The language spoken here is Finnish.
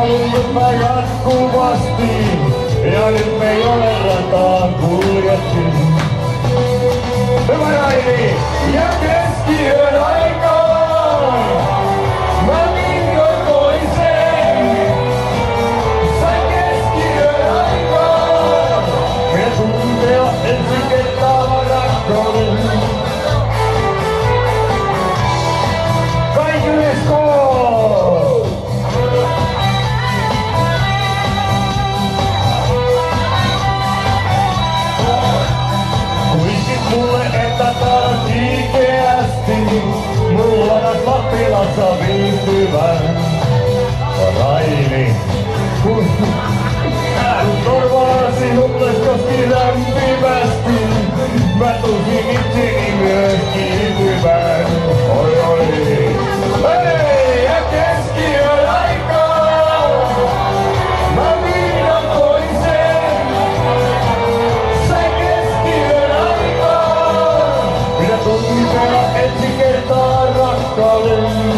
halunnutpa jatkuvasti, ja nyt me ei ole rataan kuljettu. Hyvä Raini, ja keskiyön aikaan mä vingoin sen. Sain keskiyön aikaan minä tuntea ensi kertaa rakkauden. Kaikille skool! Kuisit mulle, että taas kiikeästi mulla on Lappilassa viihtyvän. Raini, kun korvaa sinulle koski lämpimästi, mä tunsin itseni myös kiihtyvän. Oi oi. Hei, ja keskiyön aikaan mä viidakoin sen. Sain keskiyön aikaan minä tunnin ensi kertaa rakkauden.